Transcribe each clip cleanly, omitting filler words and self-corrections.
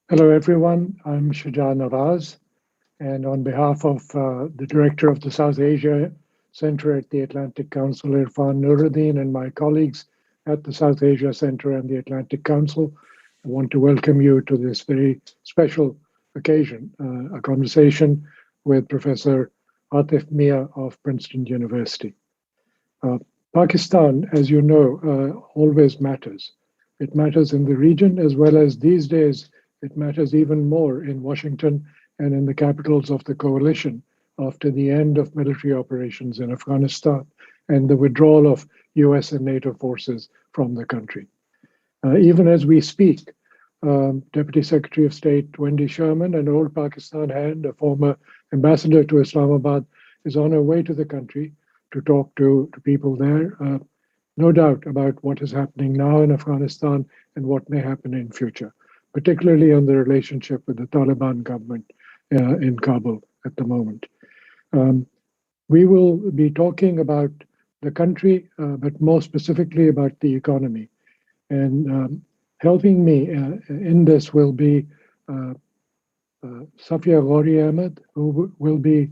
Hello, everyone. I'm Shuja Nawaz, and on behalf of the director of the South Asia Center at the Atlantic Council, Irfan Nuruddin, and my colleagues at the South Asia Center and the Atlantic Council, I want to welcome you to this very special occasion, a conversation with Professor Atif Mian of Princeton University. Uh, Pakistan, as you know, always matters. It matters in the region as well as these days, it matters even more in Washington and in the capitals of the coalition after the end of military operations in Afghanistan and the withdrawal of US and NATO forces from the country. Even as we speak, Deputy Secretary of State Wendy Sherman, an old Pakistan hand, a former ambassador to Islamabad, is on her way to the country to talk to people there, no doubt about what is happening now in Afghanistan and what may happen in future, particularly on the relationship with the Taliban government in Kabul at the moment. We will be talking about the country, but more specifically about the economy. And helping me in this will be Safia Ghori-Ahmad, who will be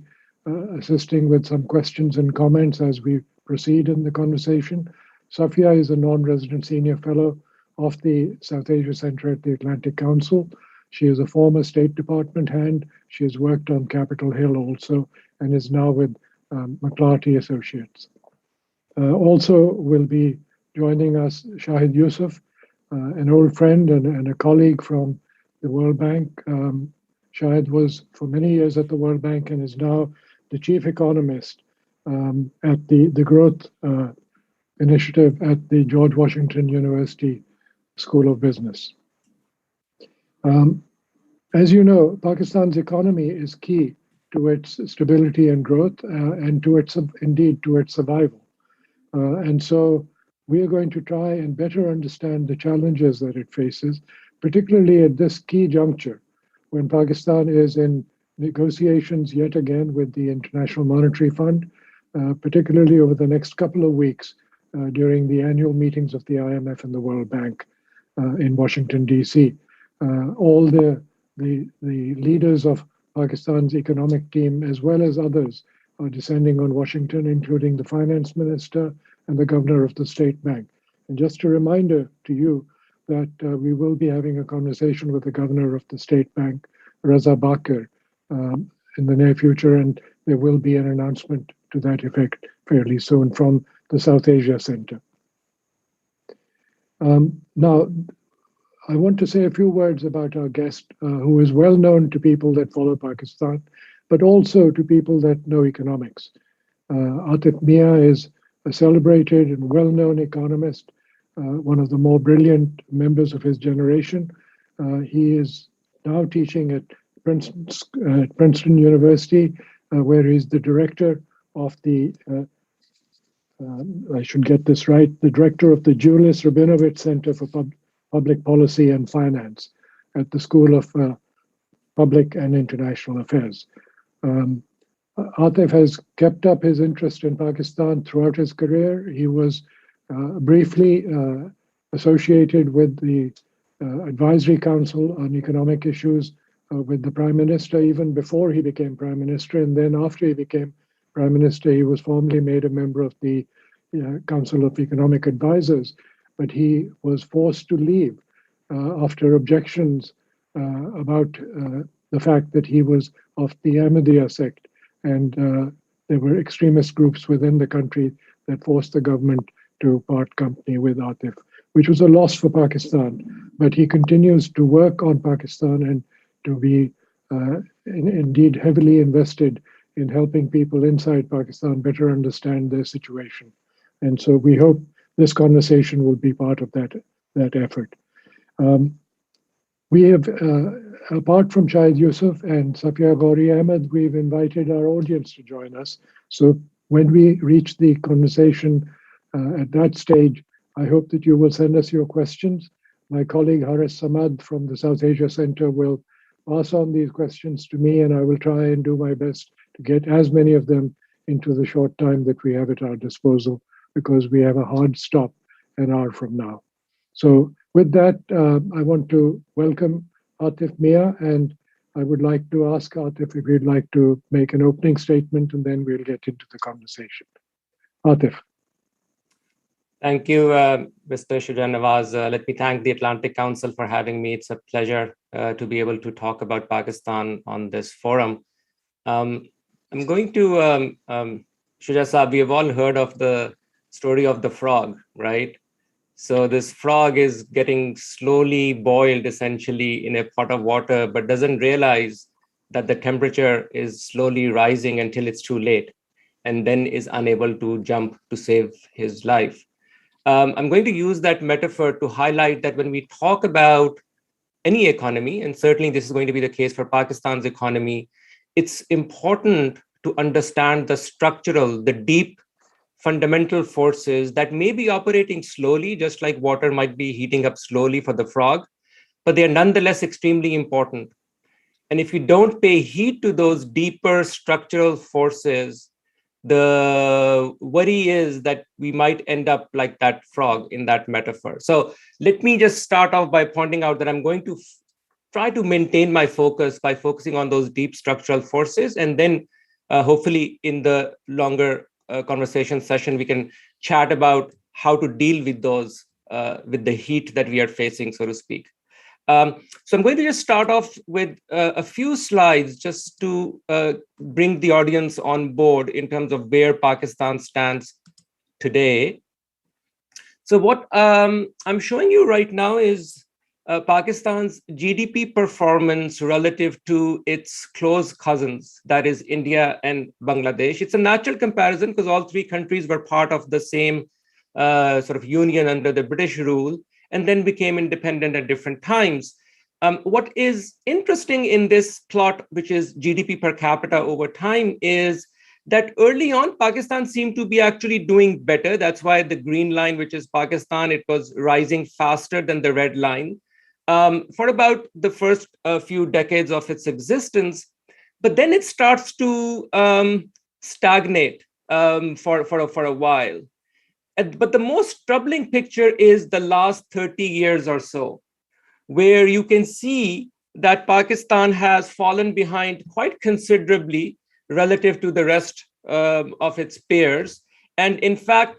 assisting with some questions and comments as we proceed in the conversation. Safia is a non-resident senior fellow of the South Asia Center at the Atlantic Council. She is a former State Department hand. She has worked on Capitol Hill also and is now with McClarty Associates. Also will be joining us Shahid Yusuf, an old friend and a colleague from the World Bank. Shahid was for many years at the World Bank and is now the chief economist at the growth initiative at the George Washington University School of Business. As you know, Pakistan's economy is key to its stability and growth and to its survival. And so we are going to try and better understand the challenges that it faces, particularly at this key juncture when Pakistan is in negotiations yet again with the International Monetary Fund, particularly over the next couple of weeks during the annual meetings of the IMF and the World Bank in Washington, D.C. All the leaders of Pakistan's economic team, as well as others, are descending on Washington, including the finance minister and the governor of the state bank. And just a reminder to you that we will be having a conversation with the governor of the state bank, Raza Bakir, in the near future, and there will be an announcement to that effect fairly soon from the South Asia Center. Now, I want to say a few words about our guest, who is well known to people that follow Pakistan, but also to people that know economics. Atif Mian is a celebrated and well-known economist, one of the more brilliant members of his generation. He is now teaching at Princeton University, where he's the director of the, I should get this right, the director of the Julius Rabinovich Center for Public Policy and Finance at the School of Public and International Affairs. Atif has kept up his interest in Pakistan throughout his career. He was briefly associated with the Advisory Council on Economic Issues with the Prime Minister even before he became Prime Minister. And then after he became Prime Minister, he was formally made a member of the Council of Economic Advisors. But he was forced to leave after objections about the fact that he was of the Ahmadiyya sect. And there were extremist groups within the country that forced the government to part company with Atif, which was a loss for Pakistan. But he continues to work on Pakistan and to be indeed heavily invested in helping people inside Pakistan better understand their situation. And so we hope this conversation will be part of that effort. We have, apart from Shahid Yusuf and Safia Ghori-Ahmad, we've invited our audience to join us. So when we reach the conversation at that stage, I hope that you will send us your questions. My colleague Haris Samad from the South Asia Center will pass on these questions to me, and I will try and do my best to get as many of them into the short time that we have at our disposal, because we have a hard stop an hour from now. So with that, I want to welcome Atif Mian, and I would like to ask Atif if he'd like to make an opening statement, and then we'll get into the conversation. Atif. Thank you, Mr. Shuja Nawaz. Let me thank the Atlantic Council for having me. It's a pleasure to be able to talk about Pakistan on this forum. I'm going to, Shuja Saab, we have all heard of the story of the frog, right? So this frog is getting slowly boiled essentially in a pot of water, but doesn't realize that the temperature is slowly rising until it's too late, and then is unable to jump to save his life. I'm going to use that metaphor to highlight that when we talk about any economy, and certainly this is going to be the case for Pakistan's economy, it's important to understand the structural, the deep fundamental forces that may be operating slowly, just like water might be heating up slowly for the frog, but they are nonetheless extremely important. And if you don't pay heed to those deeper structural forces, the worry is that we might end up like that frog in that metaphor. So let me just start off by pointing out that I'm going to try to maintain my focus by focusing on those deep structural forces. And then hopefully in the longer conversation session, we can chat about how to deal with those, with the heat that we are facing, so to speak. So I'm going to just start off with a few slides just to bring the audience on board in terms of where Pakistan stands today. So what I'm showing you right now is Pakistan's GDP performance relative to its close cousins, that is India and Bangladesh. It's a natural comparison because all three countries were part of the same sort of union under the British rule, and then became independent at different times. What is interesting in this plot, which is GDP per capita over time, is that early on, Pakistan seemed to be actually doing better. That's why the green line, which is Pakistan, it was rising faster than the red line for about the first few decades of its existence. But then it starts to stagnate for a while. But the most troubling picture is the last 30 years or so, where you can see that Pakistan has fallen behind quite considerably relative to the rest of its peers. And in fact,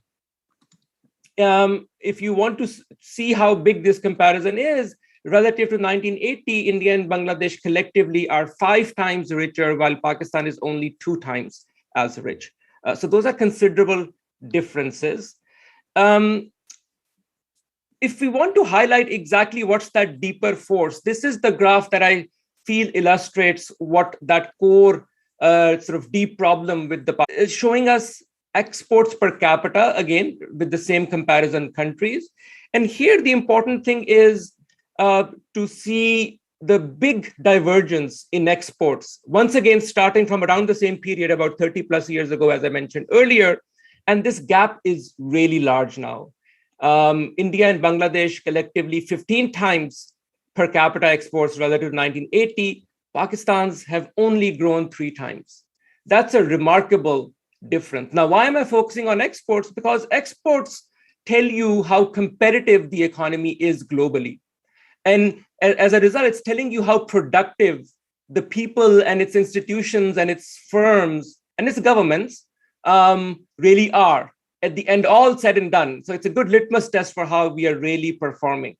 if you want to see how big this comparison is, relative to 1980, India and Bangladesh collectively are 5 times richer, while Pakistan is only 2 times as rich. So those are considerable differences. If we want to highlight exactly what's that deeper force, this is the graph that I feel illustrates what that core sort of deep problem with the is showing us exports per capita, again, with the same comparison countries. And here the important thing is to see the big divergence in exports, once again, starting from around the same period, about 30 plus years ago, as I mentioned earlier. And this gap is really large now. India and Bangladesh collectively 15 times per capita exports relative to 1980. Pakistan's have only grown 3 times. That's a remarkable difference. Now, why am I focusing on exports? Because exports tell you how competitive the economy is globally. And as a result, it's telling you how productive the people and its institutions and its firms and its governments really are at the end, all said and done. So it's a good litmus test for how we are really performing.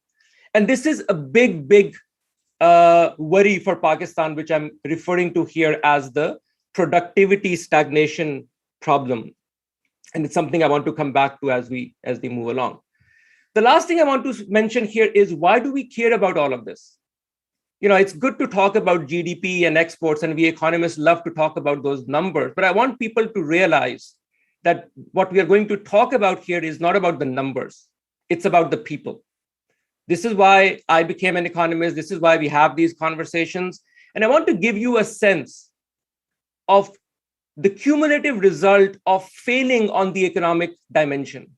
And this is a big, big worry for Pakistan, which I'm referring to here as the productivity stagnation problem. And it's something I want to come back to as we move along. The last thing I want to mention here is, why do we care about all of this? You know, it's good to talk about GDP and exports, and we economists love to talk about those numbers, but I want people to realize that what we are going to talk about here is not about the numbers, it's about the people. This is why I became an economist. This is why we have these conversations. And I want to give you a sense of the cumulative result of failing on the economic dimension.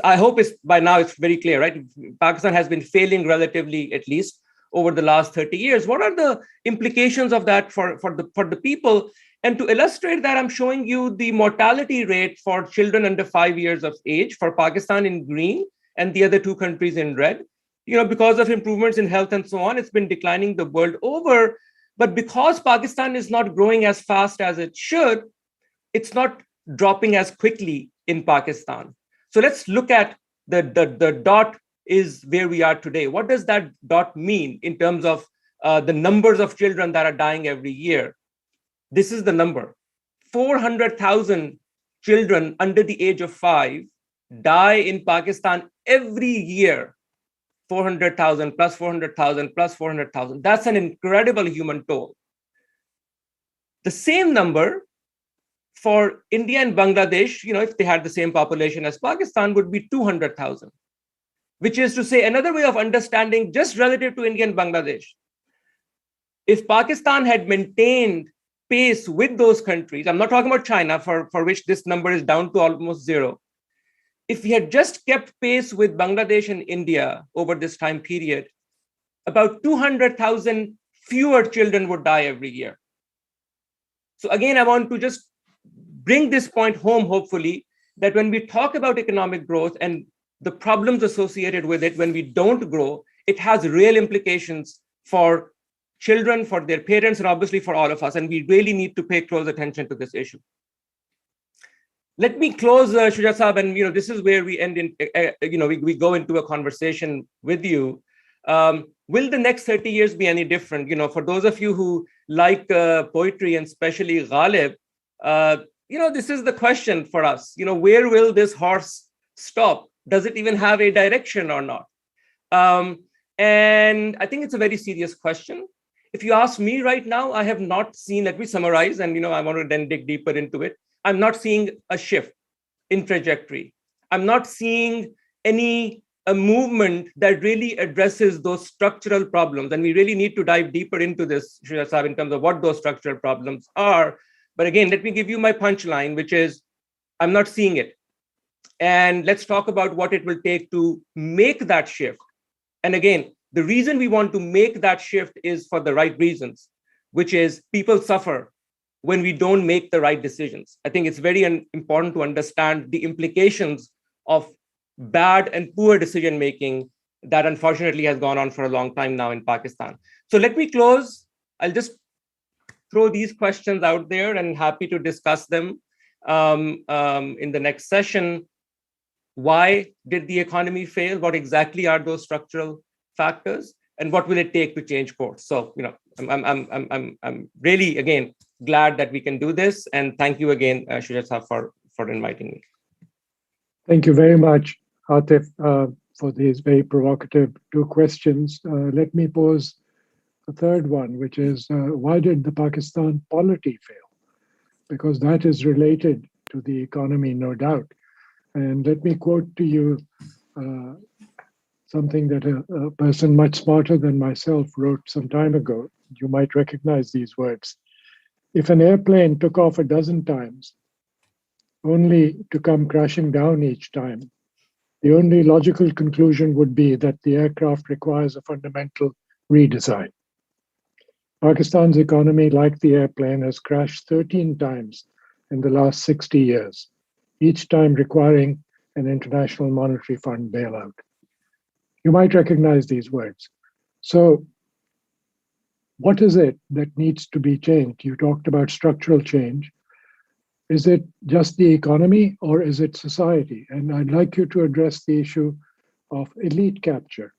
I hope by now it's very clear, right? Pakistan has been failing relatively, at least over the last 30 years. What are the implications of that for the people? And to illustrate that, I'm showing you the mortality rate for children under 5 years of age for Pakistan in green and the other 2 countries in red. because of improvements in health and so on, it's been declining the world over. But because Pakistan is not growing as fast as it should, it's not dropping as quickly in Pakistan. So let's look at the dot is where we are today. What does that dot mean in terms of the numbers of children that are dying every year? This is the number. 400,000 children under the age of 5 die in Pakistan every year. 400,000 plus 400,000 plus 400,000. That's an incredible human toll. The same number for India and Bangladesh, if they had the same population as Pakistan, would be 200,000, which is to say another way of understanding just relative to India and Bangladesh. If Pakistan had maintained pace with those countries, I'm not talking about China, for which this number is down to almost zero. If we had just kept pace with Bangladesh and India over this time period, about 200,000 fewer children would die every year. So again, I want to just bring this point home, hopefully, that when we talk about economic growth and the problems associated with it, when we don't grow, it has real implications for children, for their parents, and obviously for all of us. And we really need to pay close attention to this issue. Let me close, Shuja Saab, and this is where we end in. We go into a conversation with you. Will the next 30 years be any different? For those of you who like poetry and especially Ghalib, this is the question for us. Where will this horse stop? Does it even have a direction or not? And I think it's a very serious question. If you ask me right now, I have not seen, let me summarize, and I want to then dig deeper into it. I'm not seeing a shift in trajectory. I'm not seeing a movement that really addresses those structural problems. And we really need to dive deeper into this, Shuja Saab, in terms of what those structural problems are. But again, let me give you my punchline, which is I'm not seeing it. And let's talk about what it will take to make that shift. And again, the reason we want to make that shift is for the right reasons, which is people suffer when we don't make the right decisions. I think it's very important to understand the implications of bad and poor decision making that unfortunately has gone on for a long time now in Pakistan. So let me close. I'll just throw these questions out there and happy to discuss them in the next session. Why did the economy fail? What exactly are those structural factors? And what will it take to change course? So, I'm really, again, glad that we can do this. And thank you again, Shuja Saab, for inviting me. Thank you very much, Atif, for these very provocative 2 questions. Let me pose a third one, which is, why did the Pakistan polity fail? Because that is related to the economy, no doubt. And let me quote to you something that a person much smarter than myself wrote some time ago. You might recognize these words. If an airplane took off a dozen times, only to come crashing down each time, the only logical conclusion would be that the aircraft requires a fundamental redesign. Pakistan's economy, like the airplane, has crashed 13 times in the last 60 years, each time requiring an International Monetary Fund bailout. You might recognize these words. So, what is it that needs to be changed? You talked about structural change. Is it just the economy or is it society? And I'd like you to address the issue of elite capture,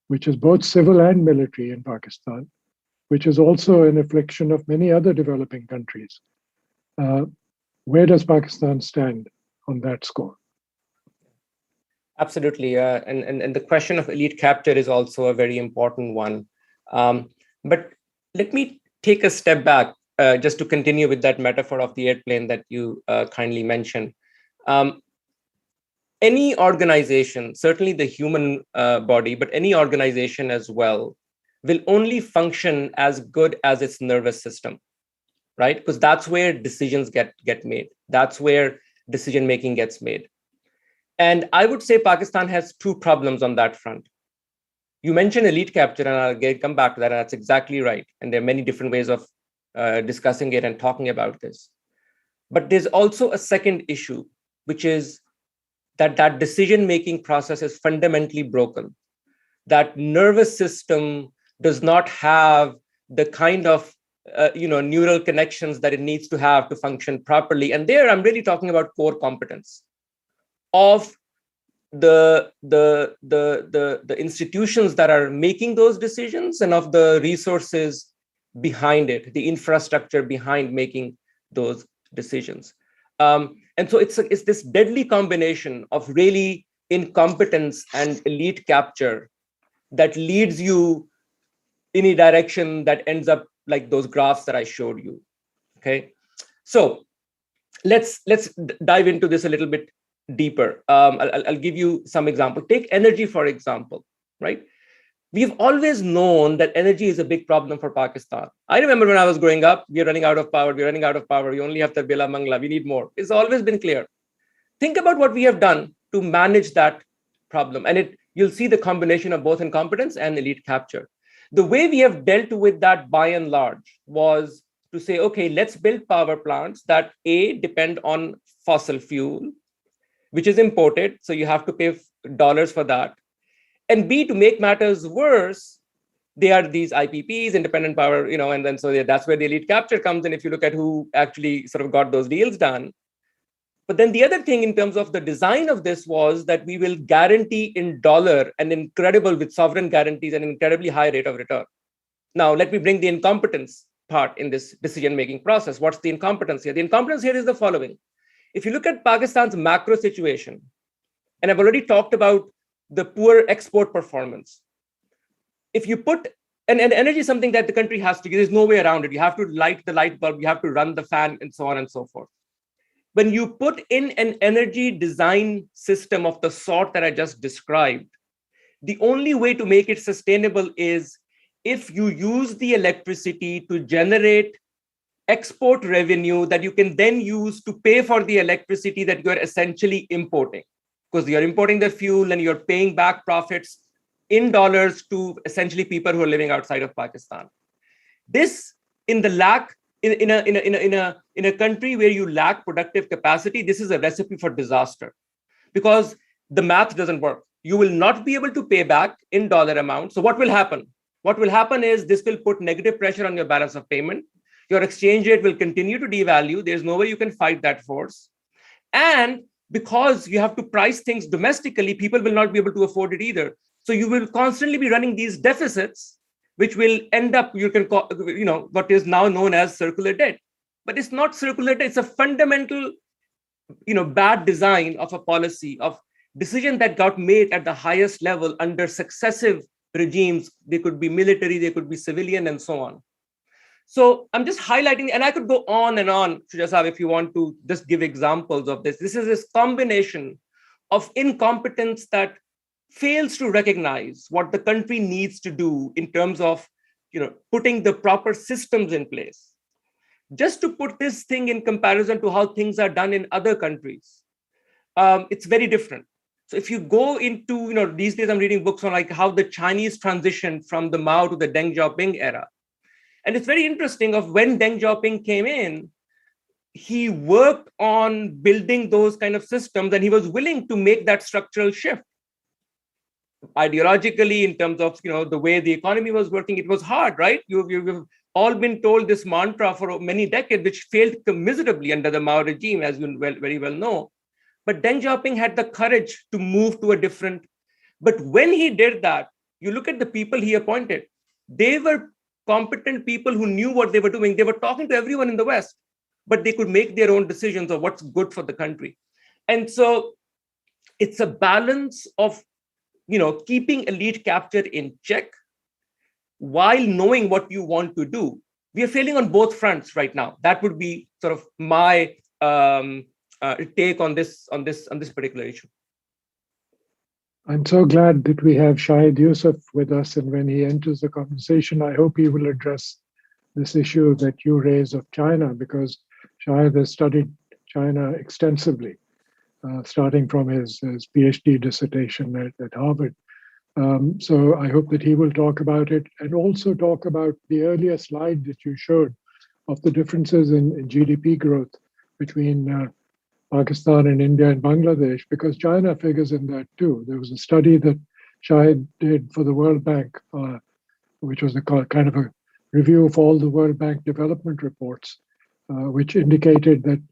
which is both civil and military in Pakistan, which is also an affliction of many other developing countries. Where does Pakistan stand on that score? Absolutely. And the question of elite capture is also a very important one. But let me take a step back just to continue with that metaphor of the airplane that you kindly mentioned. Any organization, certainly the human body, but any organization as well, will only function as good as its nervous system, right? Because that's where decisions get made. That's where decision-making gets made. And I would say Pakistan has 2 problems on that front. You mentioned elite capture, and I'll come back to that. And that's exactly right. And there are many different ways of discussing it and talking about this. But there's also a second issue, which is that decision-making process is fundamentally broken. that nervous system does not have the kind of neural connections that it needs to have to function properly. And there I'm really talking about core competence of the institutions that are making those decisions and of the resources behind it, the infrastructure behind making those decisions. And so it's this deadly combination of really incompetence and elite capture that leads you in a direction that ends up like those graphs that I showed you. Okay, so let's dive into this a little bit deeper. I'll give you some example. Take energy, for example, right? We've always known that energy is a big problem for Pakistan. I remember when I was growing up, we're running out of power, we only have Tarbila Mangla, we need more. It's always been clear. Think about what we have done to manage that problem. And you'll see the combination of both incompetence and elite capture. The way we have dealt with that by and large was to say, okay, let's build power plants that A, depend on fossil fuel, which is imported. So you have to pay dollars for that. And B, to make matters worse, they are these IPPs, independent power, and then so that's where the elite capture comes in if you look at who actually sort of got those deals done. But then the other thing in terms of the design of this was that we will guarantee in dollar an incredible, with sovereign guarantees, an incredibly high rate of return. Now, let me bring the incompetence part in this decision-making process. What's the incompetence here? The incompetence here is the following. If you look at Pakistan's macro situation, and I've already talked about the poor export performance. If you put, and energy is something that the country has to give, there's no way around it. You have to light the light bulb, you have to run the fan, and so on and so forth. When you put in an energy design system of the sort that I just described, the only way to make it sustainable is if you use the electricity to generate export revenue that you can then use to pay for the electricity that you're essentially importing. Because you're importing the fuel and you're paying back profits in dollars to essentially people who are living outside of Pakistan. This, in the lack, in a country where you lack productive capacity, this is a recipe for disaster, because the math doesn't work. You will not be able to pay back in dollar amount. So what will happen? What will happen is this will put negative pressure on your balance of payment. Your exchange rate will continue to devalue. There's no way you can fight that force. And because you have to price things domestically, people will not be able to afford it either. So you will constantly be running these deficits, which will end up, you can call, what is now known as circular debt. But it's not circular debt. It's a fundamental, bad design of a policy, of decision that got made at the highest level under successive regimes. They could be military, they could be civilian, and so on. So I'm just highlighting, and I could go on and on, Shuja Saab, if you want to just give examples of this. This is this combination of incompetence that fails to recognize what the country needs to do in terms of, putting the proper systems in place. Just to put this thing in comparison to how things are done in other countries, it's very different. So if you go into, these days I'm reading books on like how the Chinese transitioned from the Mao to the Deng Xiaoping era. And it's very interesting of when Deng Xiaoping came in, he worked on building those kind of systems and he was willing to make that structural shift. Ideologically, in terms of, the way the economy was working, it was hard, right? You've all been told this mantra for many decades, which failed miserably under the Mao regime, as you very well know. But Deng Xiaoping had the courage to move to a different, but when he did that, you look at the people he appointed, they were competent people who knew what they were doing. They were talking to everyone in the West, but they could make their own decisions of what's good for the country. And so it's a balance of, keeping elite capture in check while knowing what you want to do. We are failing on both fronts right now. That would be sort of my take on this particular issue. I'm so glad that we have Shahid Yusuf with us, and when he enters the conversation, I hope he will address this issue that you raise of China, because Shahid has studied China extensively, starting from his PhD dissertation at Harvard. So I hope that he will talk about it, and also talk about the earlier slide that you showed of the differences in GDP growth between Pakistan and India and Bangladesh, because China figures in that too. There was a study that Shahid did for the World Bank, which was a kind of a review of all the World Bank development reports, which indicated that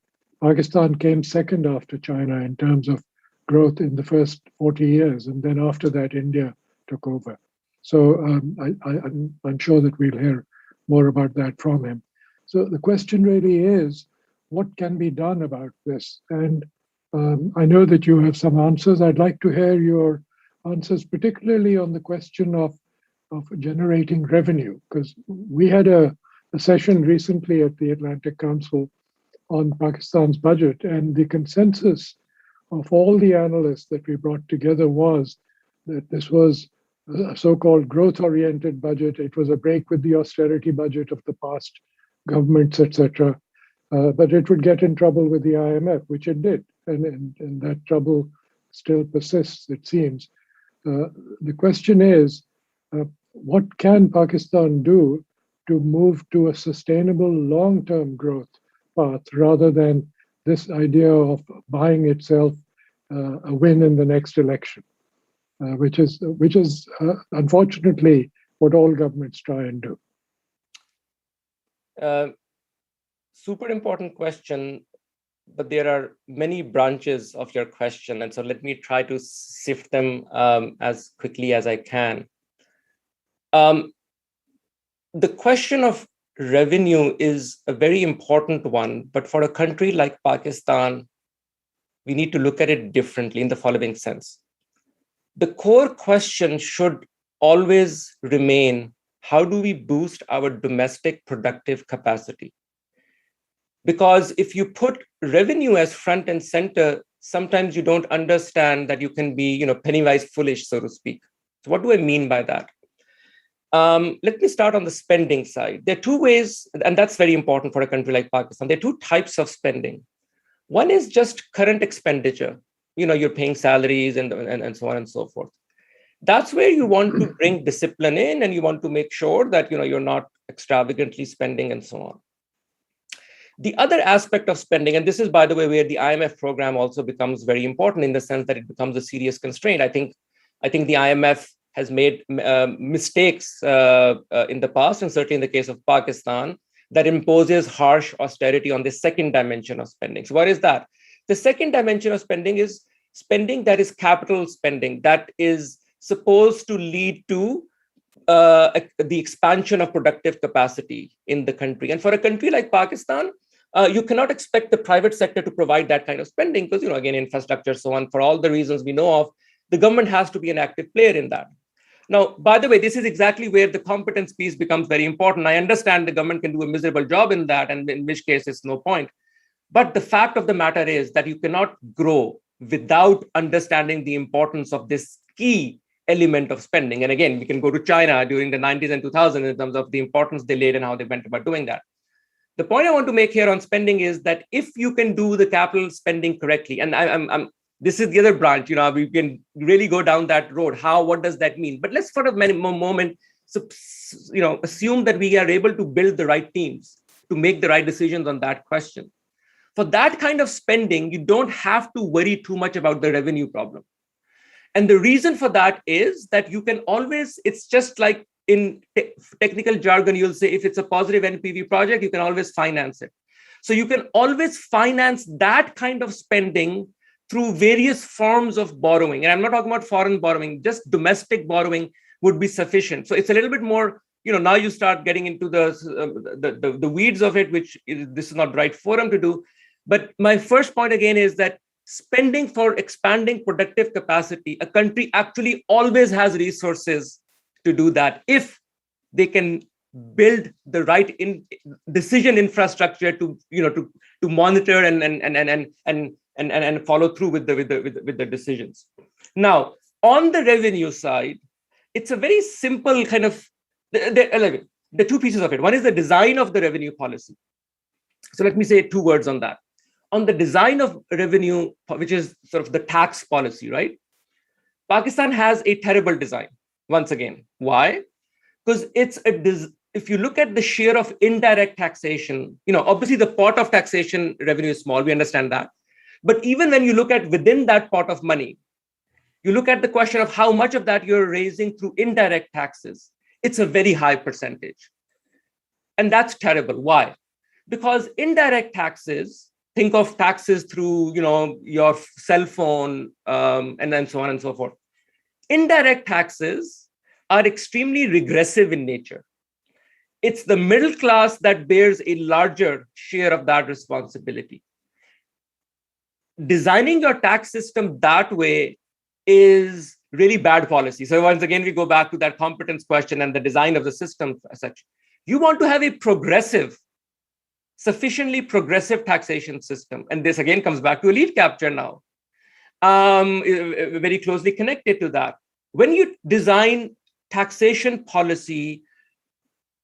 Pakistan came second after China in terms of growth in the first 40 years. And then after that, India took over. So I'm sure that we'll hear more about that from him. So the question really is, what can be done about this? And I know that you have some answers. I'd like to hear your answers, particularly on the question of generating revenue, because we had a session recently at the Atlantic Council on Pakistan's budget, and the consensus of all the analysts that we brought together was that this was a so-called growth-oriented budget. It was a break with the austerity budget of the past governments, etc. But it would get in trouble with the IMF, which it did, and that trouble still persists, it seems. The question is, what can Pakistan do to move to a sustainable long-term growth path rather than this idea of buying itself a win in the next election, which is unfortunately what all governments try and do. Super important question, but there are many branches of your question, and so let me try to sift them as quickly as I can. The question of revenue is a very important one, but for a country like Pakistan, we need to look at it differently in the following sense. The core question should always remain, how do we boost our domestic productive capacity? Because if you put revenue as front and center, sometimes you don't understand that you can be, penny-wise foolish, so to speak. So what do I mean by that? Let me start on the spending side. There are two ways, and that's very important for a country like Pakistan. There are two types of spending. One is just current expenditure. You're paying salaries and so on and so forth. That's where you want to bring discipline in, and you want to make sure that you're not extravagantly spending and so on. The other aspect of spending, and this is, by the way, where the IMF program also becomes very important in the sense that it becomes a serious constraint. I think the IMF has made mistakes in the past, and certainly in the case of Pakistan, that imposes harsh austerity on the second dimension of spending. So what is that? The second dimension of spending is spending that is capital spending, that is supposed to lead to the expansion of productive capacity in the country. And for a country like Pakistan, you cannot expect the private sector to provide that kind of spending because, again, infrastructure, so on, for all the reasons we know of, the government has to be an active player in that. Now, by the way, this is exactly where the competence piece becomes very important. I understand the government can do a miserable job in that, and in which case it's no point. But the fact of the matter is that you cannot grow without understanding the importance of this key element of spending. And again, we can go to China during the 90s and 2000s in terms of the importance they laid and how they went about doing that. The point I want to make here on spending is that if you can do the capital spending correctly, and this is the other branch, we can really go down that road. What does that mean? But let's for a moment, assume that we are able to build the right teams to make the right decisions on that question. For that kind of spending, you don't have to worry too much about the revenue problem. And the reason for that is that you can always, it's just like in technical jargon, you'll say, if it's a positive NPV project, you can always finance it. So you can always finance that kind of spending through various forms of borrowing. And I'm not talking about foreign borrowing, just domestic borrowing would be sufficient. So it's a little bit more, now you start getting into the weeds of it, which this is not the right forum to do. But my first point again is that spending for expanding productive capacity, a country actually always has resources to do that if they can build the right decision infrastructure to monitor and follow through with the decisions. Now, on the revenue side, it's a very simple kind of the two pieces of it. One is the design of the revenue policy. So let me say two words on that. On the design of revenue, which is sort of the tax policy, right? Pakistan has a terrible design. Once again, why? Because if you look at the share of indirect taxation, obviously the pot of taxation revenue is small. We understand that. But even when you look at within that pot of money, You look at the question of how much of that you're raising through indirect taxes, it's a very high percentage. And that's terrible. Why? Because indirect taxes, think of taxes through, your cell phone, and then so on and so forth. Indirect taxes are extremely regressive in nature. It's the middle class that bears a larger share of that responsibility. Designing your tax system that way is really bad policy. So once again, we go back to that competence question and the design of the system as such. You want to have a sufficiently progressive taxation system. And this again comes back to elite capture now, very closely connected to that. When you design taxation policy,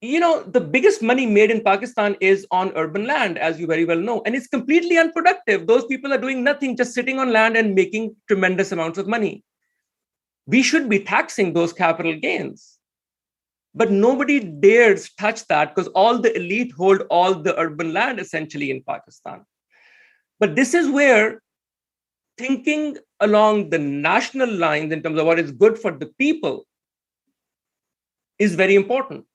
the biggest money made in Pakistan is on urban land, as you very well know, and it's completely unproductive. Those people are doing nothing, just sitting on land and making tremendous amounts of money. We should be taxing those capital gains. But nobody dares touch that because all the elite hold all the urban land essentially in Pakistan. But this is where thinking along the national lines in terms of what is good for the people is very important.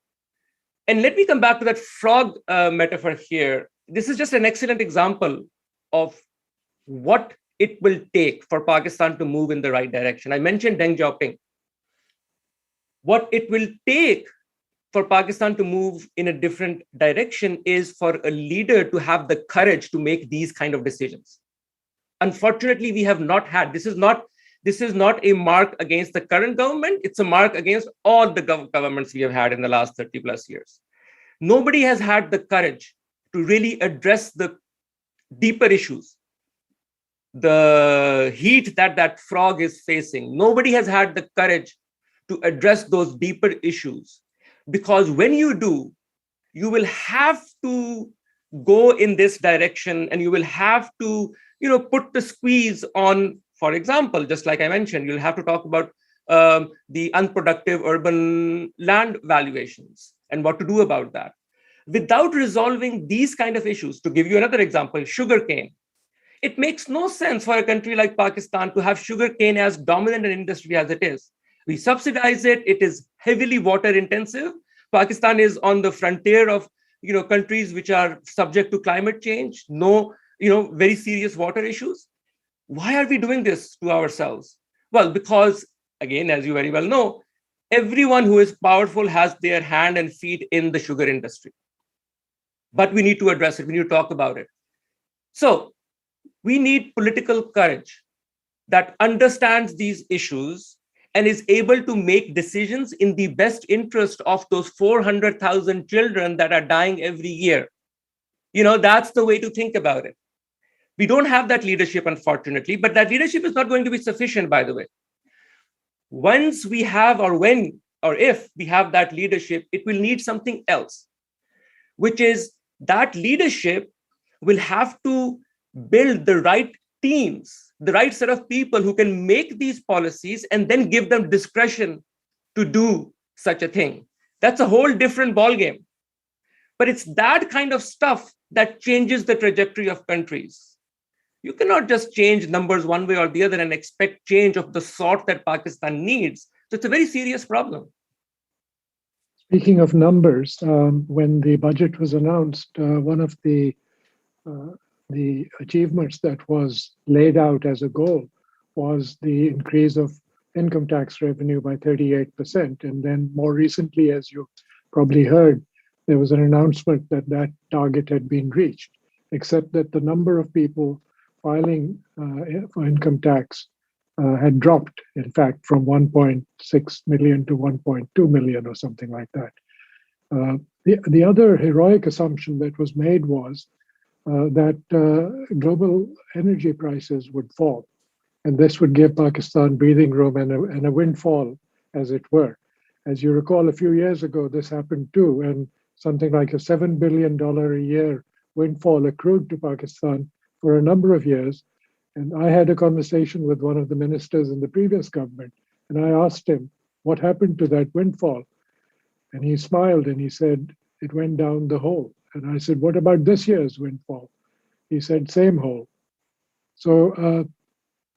And let me come back to that frog metaphor here. This is just an excellent example of what it will take for Pakistan to move in the right direction. I mentioned Deng Xiaoping. What it will take for Pakistan to move in a different direction is for a leader to have the courage to make these kind of decisions. Unfortunately, we have not had. This is not a mark against the current government. It's a mark against all the governments we have had in the last 30 plus years. Nobody has had the courage to really address the deeper issues, the heat that frog is facing. Nobody has had the courage to address those deeper issues, because when you do, you will have to go in this direction and you will have to put the squeeze on. For example, just like I mentioned, you'll have to talk about the unproductive urban land valuations and what to do about that. Without resolving these kind of issues, to give you another example, sugarcane. It makes no sense for a country like Pakistan to have sugarcane as dominant an industry as it is. We subsidize it. It is heavily water intensive. Pakistan is on the frontier of countries which are subject to climate change, very serious water issues. Why are we doing this to ourselves? Well, because, again, as you very well know, everyone who is powerful has their hand and feet in the sugar industry. But we need to address it. We need to talk about it. So we need political courage that understands these issues and is able to make decisions in the best interest of those 400,000 children that are dying every year. That's the way to think about it. We don't have that leadership, unfortunately, but that leadership is not going to be sufficient, by the way. Once we have, if we have that leadership, it will need something else, which is that leadership will have to build the right teams, the right set of people who can make these policies and then give them discretion to do such a thing. That's a whole different ballgame. But it's that kind of stuff that changes the trajectory of countries. You cannot just change numbers one way or the other and expect change of the sort that Pakistan needs. So it's a very serious problem. Speaking of numbers, when the budget was announced, one of the achievements that was laid out as a goal was the increase of income tax revenue by 38%. And then more recently, as you probably heard, there was an announcement that that target had been reached, except that the number of people filing for income tax had dropped, in fact, from 1.6 million to 1.2 million or something like that. The other heroic assumption that was made was that global energy prices would fall, and this would give Pakistan breathing room and a windfall, as it were. As you recall, a few years ago, this happened too, and something like a $7 billion a year windfall accrued to Pakistan for a number of years. And I had a conversation with one of the ministers in the previous government, and I asked him, what happened to that windfall? And he smiled and he said, it went down the hole. And I said, what about this year's windfall? He said, same hole. So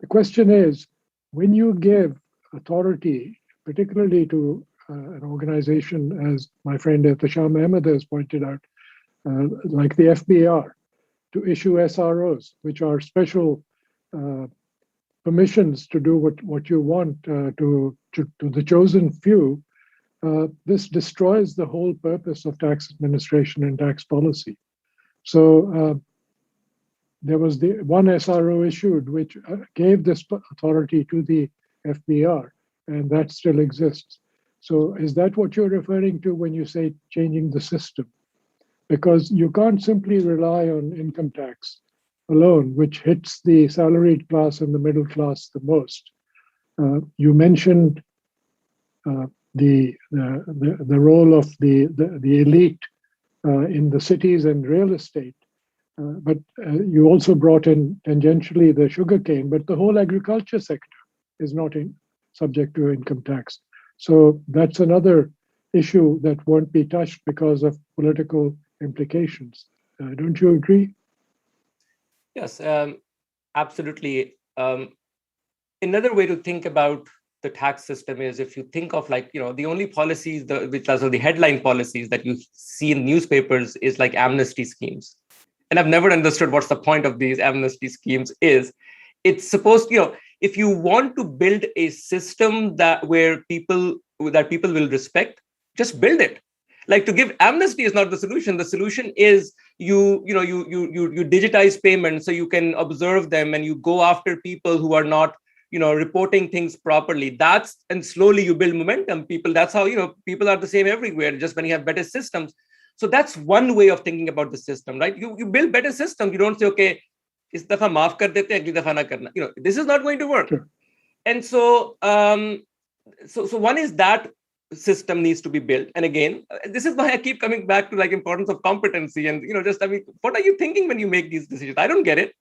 the question is, when you give authority, particularly to an organization, as my friend Ehtisham Ahmed has pointed out, like the FBR, to issue SROs, which are special permissions to do what you want to the chosen few, this destroys the whole purpose of tax administration and tax policy. So there was the one SRO issued, which gave this authority to the FBR, and that still exists. So is that what you're referring to when you say changing the system? Because you can't simply rely on income tax alone, which hits the salaried class and the middle class the most. You mentioned the role of the elite in the cities and real estate, but you also brought in tangentially the sugarcane, but the whole agriculture sector is not subject to income tax. So that's another issue that won't be touched because of political implications. Don't you agree? Yes, absolutely. Another way to think about the tax system is if you think of the only policies, which are the headline policies that you see in newspapers is like amnesty schemes. And I've never understood what's the point of these amnesty schemes is. It's supposed, if you want to build a system where people will respect, just build it. Like, to give amnesty is not the solution. The solution is you digitize payments so you can observe them, and you go after people who are not reporting things properly. And slowly you build momentum. That's how people are the same everywhere, just when you have better systems. So that's one way of thinking about the system, right? You build better systems. You don't say, okay, is dafa maaf kar dete, agli dafa na karna. This is not going to work. Sure. And so so one is that system needs to be built. And again, this is why I keep coming back to importance of competency and what are you thinking when you make these decisions? I don't get it.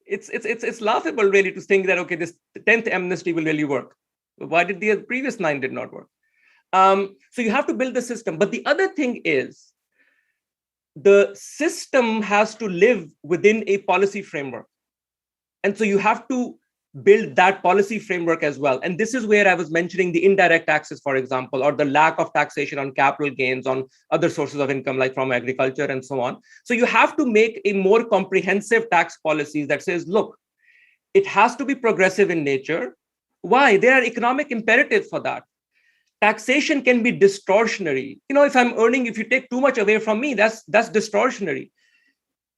It's laughable really to think that, okay, this 10th amnesty will really work. Why did the previous 9 did not work? So you have to build the system. But the other thing is, the system has to live within a policy framework. And so you have to build that policy framework as well. And this is where I was mentioning the indirect taxes, for example, or the lack of taxation on capital gains, on other sources of income, like from agriculture and so on. So you have to make a more comprehensive tax policy that says, look, it has to be progressive in nature. Why? There are economic imperatives for that. Taxation can be distortionary. If you take too much away from me, that's distortionary.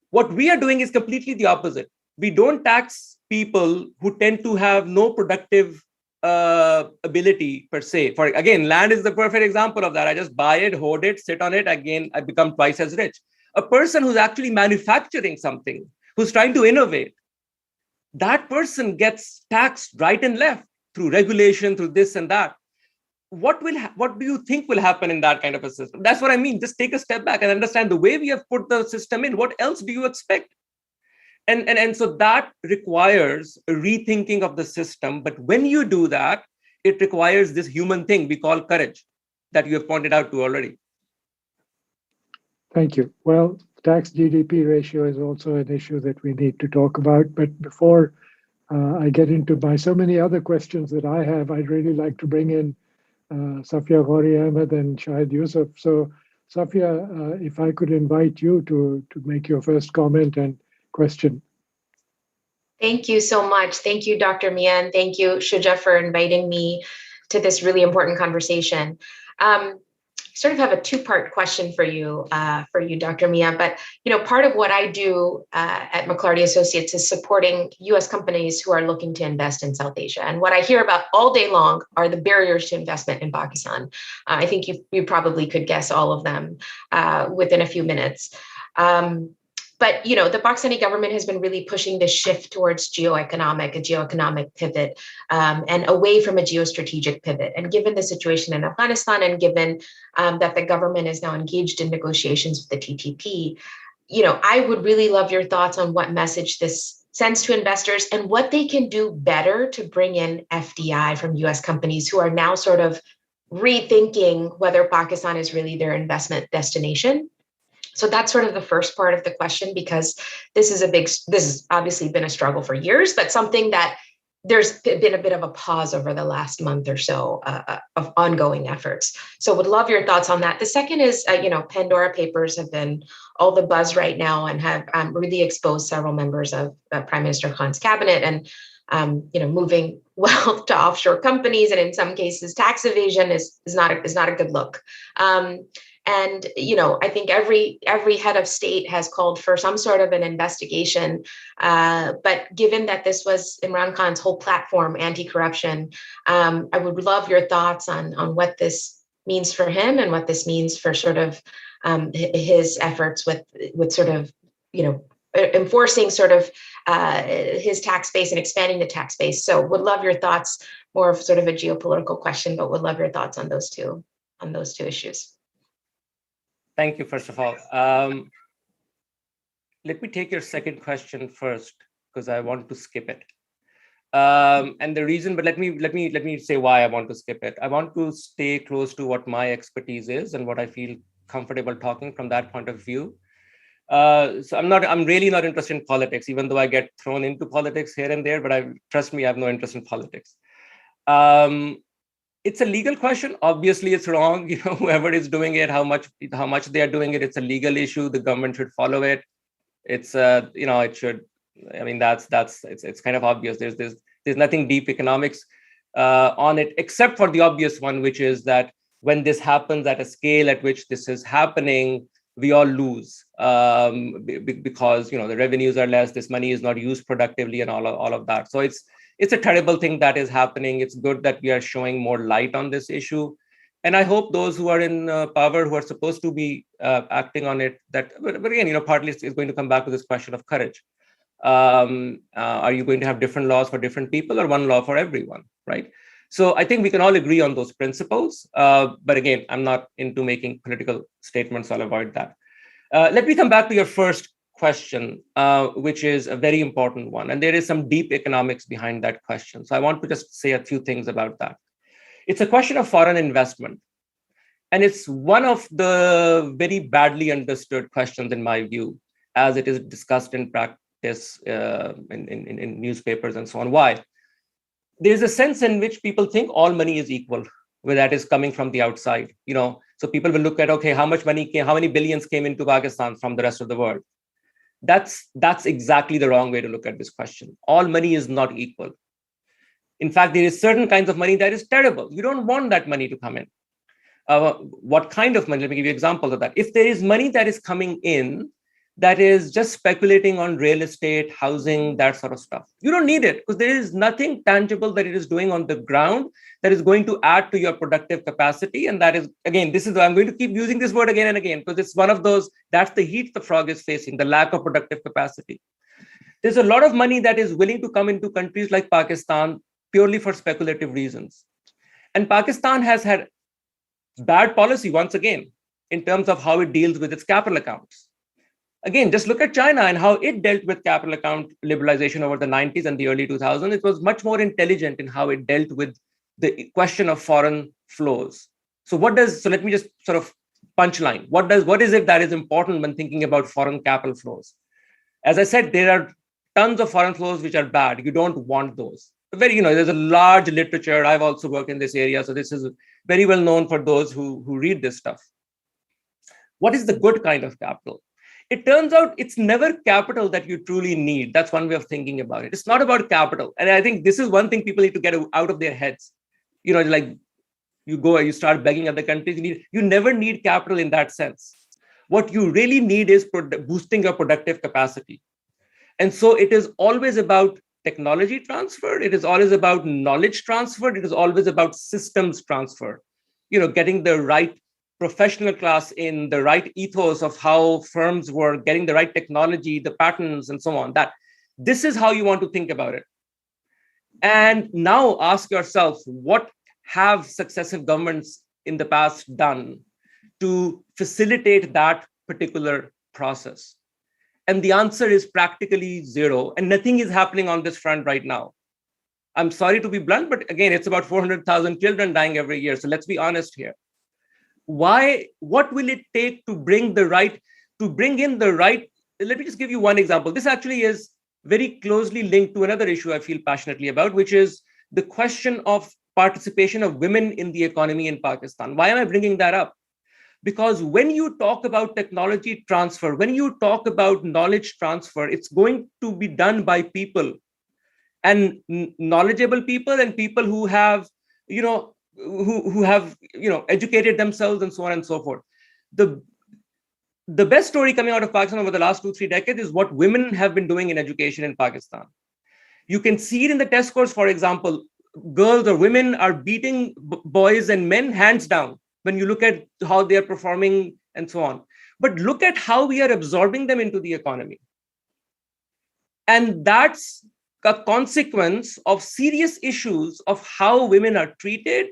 What we are doing is completely the opposite. We don't tax people who tend to have no productive ability per se. Again, land is the perfect example of that. I just buy it, hoard it, sit on it. Again, I become twice as rich. A person who's actually manufacturing something, who's trying to innovate, that person gets taxed right and left through regulation, through this and that. What do you think will happen in that kind of a system? That's what I mean. Just take a step back and understand the way we have put the system in. What else do you expect? And so that requires a rethinking of the system. But when you do that, it requires this human thing we call courage that you have pointed out to already. Thank you. Well, tax GDP ratio is also an issue that we need to talk about. But before I get into so many other questions that I have, I'd really like to bring in Safia Ghori-Ahmad and Shahid Yusuf. So Safia, if I could invite you to make your first comment and question. Thank you so much. Thank you, Dr. Mian. Thank you, Shuja, for inviting me to this really important conversation. Sort of have a two-part question for you, Dr. Mian. But part of what I do at McClarty Associates is supporting U.S. companies who are looking to invest in South Asia. And what I hear about all day long are the barriers to investment in Pakistan. I think you probably could guess all of them within a few minutes. But the Pakistani government has been really pushing this shift towards a geoeconomic pivot, and away from a geostrategic pivot. And given the situation in Afghanistan, and given that the government is now engaged in negotiations with the TTP, I would really love your thoughts on what message this sends to investors and what they can do better to bring in FDI from U.S. companies who are now sort of rethinking whether Pakistan is really their investment destination. So that's sort of the first part of the question, because this has obviously been a struggle for years, but something that there's been a bit of a pause over the last month or so of ongoing efforts. So would love your thoughts on that. The second is, Pandora Papers have been all the buzz right now and have really exposed several members of Prime Minister Khan's cabinet and, moving wealth to offshore companies, and in some cases, tax evasion is not a good look. And I think every head of state has called for some sort of an investigation. But given that this was Imran Khan's whole platform, anti-corruption, I would love your thoughts on what this means for him and what this means for sort of his efforts with sort of enforcing sort of his tax base and expanding the tax base. So would love your thoughts, more of sort of a geopolitical question, but would love your thoughts on those two issues. Thank you, first of all. Let me take your second question first, because I want to skip it. And the reason, but let me say why I want to skip it. I want to stay close to what my expertise is and what I feel comfortable talking from that point of view. So I'm really not interested in politics, even though I get thrown into politics here and there, but trust me, I have no interest in politics. It's a legal question. Obviously, it's wrong. Whoever is doing it, how much they are doing it, it's a legal issue. The government should follow it. It's it should. I mean, it's kind of obvious. There's nothing deep economics on it, except for the obvious one, which is that when this happens at a scale at which this is happening, we all lose because the revenues are less. This money is not used productively, and all of that. So it's a terrible thing that is happening. It's good that we are showing more light on this issue. And I hope those who are in power, who are supposed to be acting on it, but again, partly it's going to come back to this question of courage. Are you going to have different laws for different people or one law for everyone, right? So I think we can all agree on those principles. But again, I'm not into making political statements. I'll avoid that. Let me come back to your first question, which is a very important one. And there is some deep economics behind that question. So I want to just say a few things about that. It's a question of foreign investment. And it's one of the very badly understood questions, in my view, as it is discussed in practice in newspapers and so on. Why? There's a sense in which people think all money is equal, where that is coming from the outside. So people will look at, okay, how many billions came into Pakistan from the rest of the world? That's exactly the wrong way to look at this question. All money is not equal. In fact, there is certain kinds of money that is terrible. You don't want that money to come in. What kind of money? Let me give you examples of that. If there is money that is coming in that is just speculating on real estate, housing, that sort of stuff, you don't need it, because there is nothing tangible that it is doing on the ground that is going to add to your productive capacity. And that is, again, I'm going to keep using this word again and again, because it's one of those, that's the heat the frog is facing, the lack of productive capacity. There's a lot of money that is willing to come into countries like Pakistan purely for speculative reasons. And Pakistan has had bad policy, once again, in terms of how it deals with its capital accounts. Again, just look at China and how it dealt with capital account liberalization over the 90s and the early 2000s. It was much more intelligent in how it dealt with the question of foreign flows. So let me just sort of punchline. What is it that is important when thinking about foreign capital flows? As I said, there are tons of foreign flows which are bad. You don't want those. There's a large literature. I've also worked in this area. So this is very well known for those who read this stuff. What is the good kind of capital? It turns out it's never capital that you truly need. That's one way of thinking about it. It's not about capital. And I think this is one thing people need to get out of their heads. Like you start begging other countries, you never need capital in that sense. What you really need is boosting your productive capacity. And so it is always about technology transfer. It is always about knowledge transfer. It is always about systems transfer, getting the right professional class in, the right ethos of how firms were getting the right technology, the patterns, and so on. That this is how you want to think about it. And now ask yourself, what have successive governments in the past done to facilitate that particular process? And the answer is practically zero. And nothing is happening on this front right now. I'm sorry to be blunt, but again, it's about 400,000 children dying every year. So let's be honest here. What will it take to bring in the right? Let me just give you one example. This actually is very closely linked to another issue I feel passionately about, which is the question of participation of women in the economy in Pakistan. Why am I bringing that up? Because when you talk about technology transfer, when you talk about knowledge transfer, it's going to be done by people, and knowledgeable people, and people who have, who have, educated themselves and so on and so forth. The best story coming out of Pakistan over the last 2-3 decades is what women have been doing in education in Pakistan. You can see it in the test scores, for example. Girls or women are beating boys and men hands down when you look at how they are performing and so on. But look at how we are absorbing them into the economy. And that's a consequence of serious issues of how women are treated,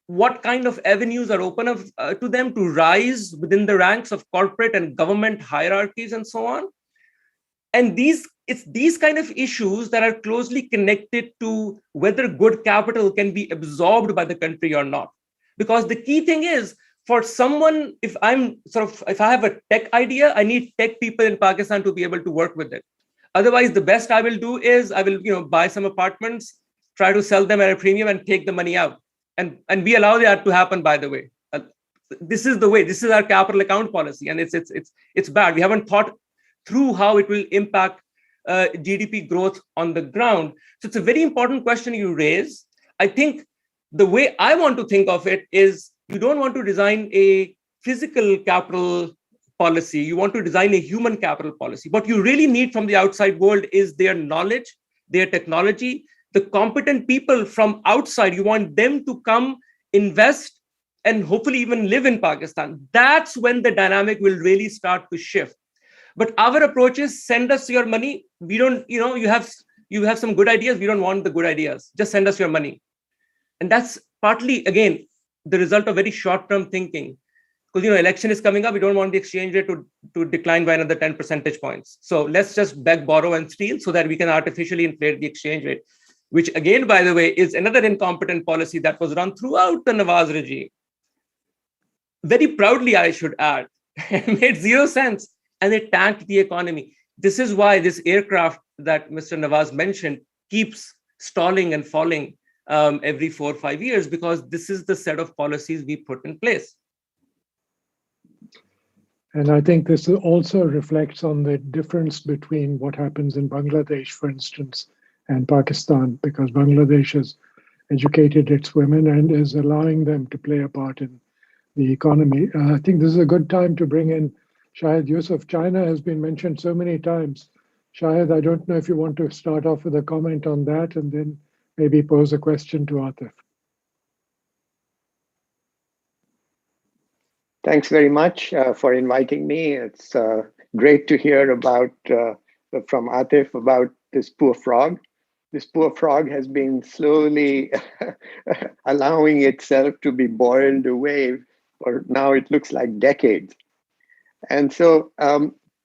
what kind of avenues are open to them to rise within the ranks of corporate and government hierarchies and so on. And it's these kind of issues that are closely connected to whether good capital can be absorbed by the country or not. Because the key thing is, for someone, if I have a tech idea, I need tech people in Pakistan to be able to work with it. Otherwise, the best I will do is I will, buy some apartments, try to sell them at a premium and take the money out. And we allow that to happen, by the way. This is the way, this is our capital account policy. And it's bad. We haven't thought through how it will impact GDP growth on the ground. So it's a very important question you raise. I think the way I want to think of it is, you don't want to design a physical capital policy. You want to design a human capital policy. What you really need from the outside world is their knowledge, their technology, the competent people from outside. You want them to come invest and hopefully even live in Pakistan. That's when the dynamic will really start to shift. But our approach is, send us your money. We don't, you have some good ideas. We don't want the good ideas. Just send us your money. And that's partly, again, the result of very short-term thinking. Because, election is coming up. We don't want the exchange rate to decline by another 10 percentage points. So let's just beg, borrow, and steal so that we can artificially inflate the exchange rate, which again, by the way, is another incompetent policy that was run throughout the Nawaz regime. Very proudly, I should add. It made zero sense. And it tanked the economy. This is why this aircraft that Mr. Nawaz mentioned keeps stalling and falling every 4 or 5 years, because this is the set of policies we put in place. And I think this also reflects on the difference between what happens in Bangladesh, for instance, and Pakistan, because Bangladesh has educated its women and is allowing them to play a part in the economy. I think this is a good time to bring in Shahid Yusuf. China has been mentioned so many times. Shahid, I don't know if you want to start off with a comment on that and then maybe pose a question to Atif. Thanks very much for inviting me. It's great to hear about from Atif about this poor frog. This poor frog has been slowly allowing itself to be boiled away for now it looks like decades. And so,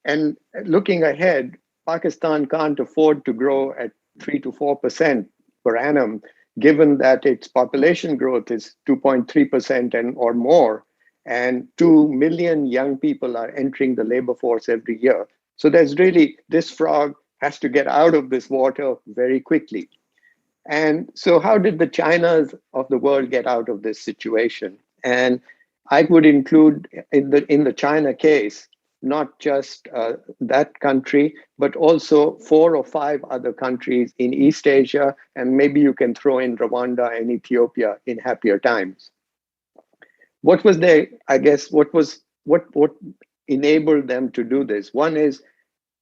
and looking ahead, Pakistan can't afford to grow at 3 to 4% per annum, given that its population growth is 2.3% and or more, and 2 million young people are entering the labor force every year. So there's really, this frog has to get out of this water very quickly. And so how did the Chinas of the world get out of this situation? And I would include in the China case, not just that country, but also 4 or 5 other countries in East Asia, and maybe you can throw in Rwanda and Ethiopia in happier times. What was their, I guess, what enabled them to do this? One is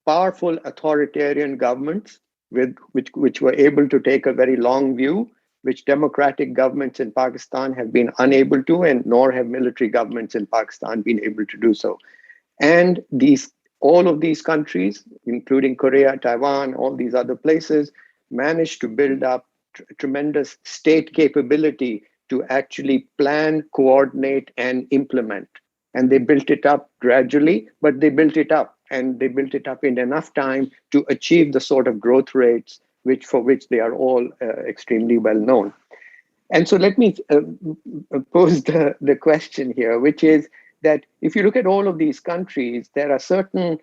powerful authoritarian governments which were able to take a very long view, which democratic governments in Pakistan have been unable to, and nor have military governments in Pakistan been able to do so. And all of these countries, including Korea, Taiwan, all these other places, managed to build up tremendous state capability to actually plan, coordinate, and implement. And they built it up gradually, but they built it up, and they built it up in enough time to achieve the sort of growth rates for which they are all extremely well known. And so let me pose the question here, which is that if you look at all of these countries, there are certain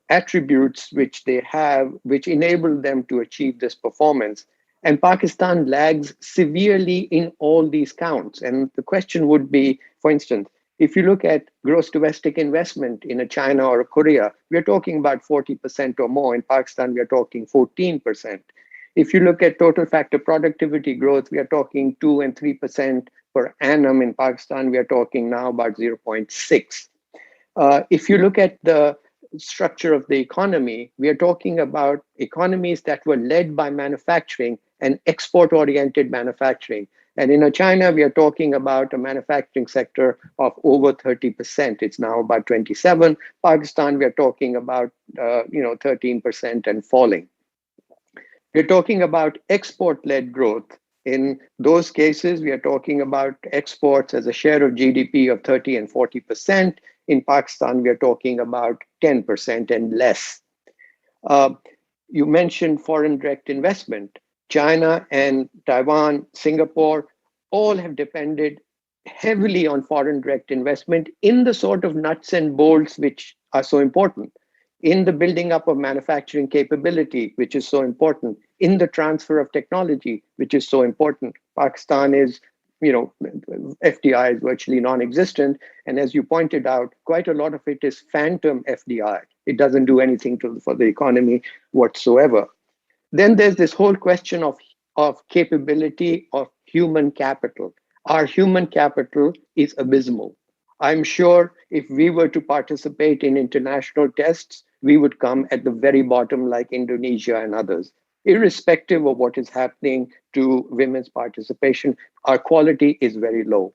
attributes which they have, which enable them to achieve this performance. And Pakistan lags severely in all these counts. And the question would be, for instance, if you look at gross domestic investment in a China or a Korea, we're talking about 40% or more. In Pakistan, we're talking 14%. If you look at total factor productivity growth, we are talking 2 and 3% per annum. In Pakistan, we are talking now about 0.6. If you look at the structure of the economy, we are talking about economies that were led by manufacturing and export-oriented manufacturing. And in China, we are talking about a manufacturing sector of over 30%. It's now about 27. Pakistan, we are talking about 13% and falling. We're talking about export-led growth. In those cases, we are talking about exports as a share of GDP of 30 and 40%. In Pakistan, we are talking about 10% and less. You mentioned foreign direct investment. China and Taiwan, Singapore, all have depended heavily on foreign direct investment in the sort of nuts and bolts which are so important, in the building up of manufacturing capability, which is so important, in the transfer of technology, which is so important. Pakistan is, FDI is virtually non-existent. And as you pointed out, quite a lot of it is phantom FDI. It doesn't do anything for the economy whatsoever. Then there's this whole question of capability of human capital. Our human capital is abysmal. I'm sure if we were to participate in international tests, we would come at the very bottom like Indonesia and others. Irrespective of what is happening to women's participation, our quality is very low.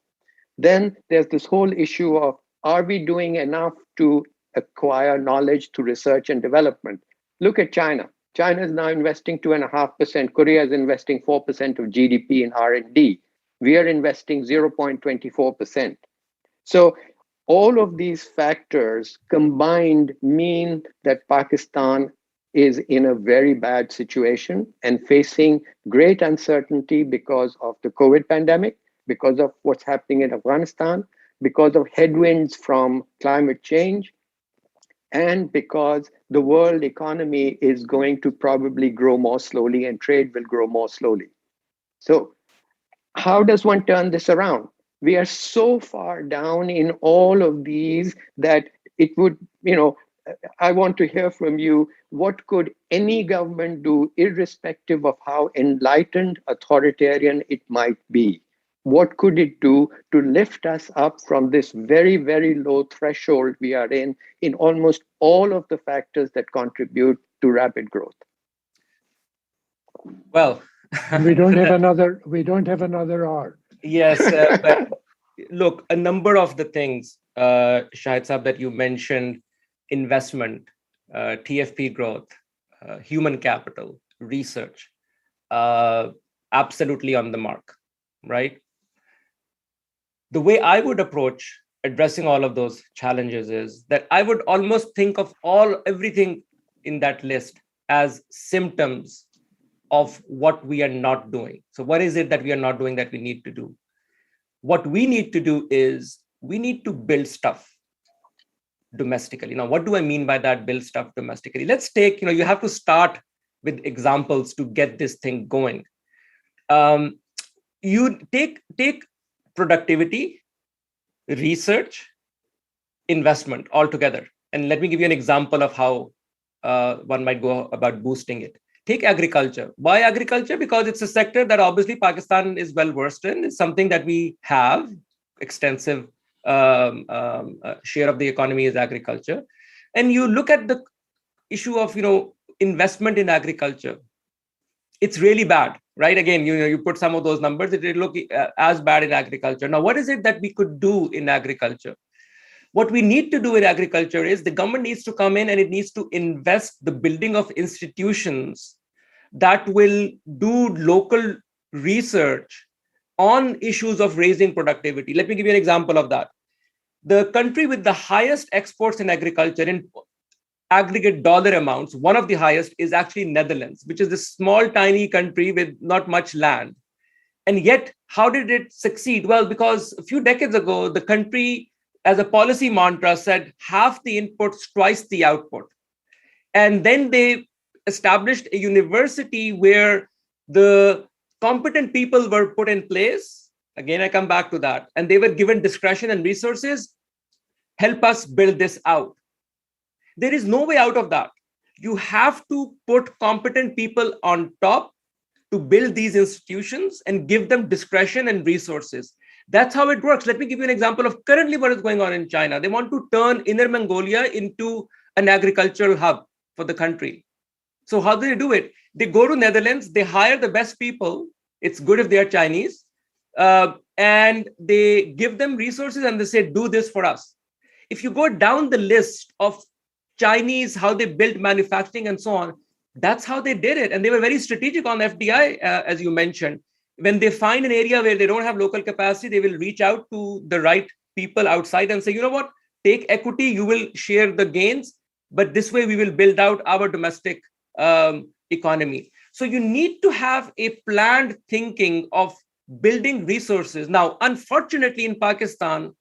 Then there's this whole issue of, are we doing enough to acquire knowledge through research and development? Look at China. China is now investing 2.5%. Korea is investing 4% of GDP in R&D. We are investing 0.24%. So all of these factors combined mean that Pakistan is in a very bad situation and facing great uncertainty because of the COVID pandemic, because of what's happening in Afghanistan, because of headwinds from climate change, and because the world economy is going to probably grow more slowly and trade will grow more slowly. So how does one turn this around? We are so far down in all of these that it would, I want to hear from you, what could any government do, irrespective of how enlightened, authoritarian it might be? What could it do to lift us up from this very, very low threshold we are in almost all of the factors that contribute to rapid growth? Well, we don't have another R. Yes, but look, a number of the things, Shahid Saab, that you mentioned, investment, TFP growth, human capital, research, absolutely on the mark, right? The way I would approach addressing all of those challenges is that I would almost think of everything in that list as symptoms of what we are not doing. So what is it that we are not doing that we need to do? What we need to do is we need to build stuff domestically. Now, what do I mean by that, build stuff domestically? Let's take, you have to start with examples to get this thing going. You take productivity, research, investment all together. And let me give you an example of how one might go about boosting it. Take agriculture. Why agriculture? Because it's a sector that obviously Pakistan is well versed in. It's something that we have extensive share of the economy is agriculture. And you look at the issue of, investment in agriculture. It's really bad, right? Again, you put some of those numbers, it will look as bad in agriculture. Now, what is it that we could do in agriculture? What we need to do in agriculture is the government needs to come in and it needs to invest the building of institutions that will do local research on issues of raising productivity. Let me give you an example of that. The country with the highest exports in agriculture in aggregate dollar amounts, one of the highest is actually Netherlands, which is a small, tiny country with not much land. And yet, how did it succeed? Well, because a few decades ago, the country as a policy mantra, said half the inputs, twice the output. And then they established a university where the competent people were put in place. Again, I come back to that. And they were given discretion and resources. Help us build this out. There is no way out of that. You have to put competent people on top to build these institutions and give them discretion and resources. That's how it works. Let me give you an example of currently what is going on in China. They want to turn Inner Mongolia into an agricultural hub for the country. So how do they do it? They go to Netherlands, they hire the best people. It's good if they are Chinese. And they give them resources and they say, do this for us. If you go down the list of Chinese, how they built manufacturing and so on, that's how they did it. And they were very strategic on FDI, as you mentioned. When they find an area where they don't have local capacity, they will reach out to the right people outside and say, you know what, take equity, you will share the gains, but this way we will build out our domestic economy. So you need to have a planned thinking of building resources. Now, unfortunately, in Pakistan,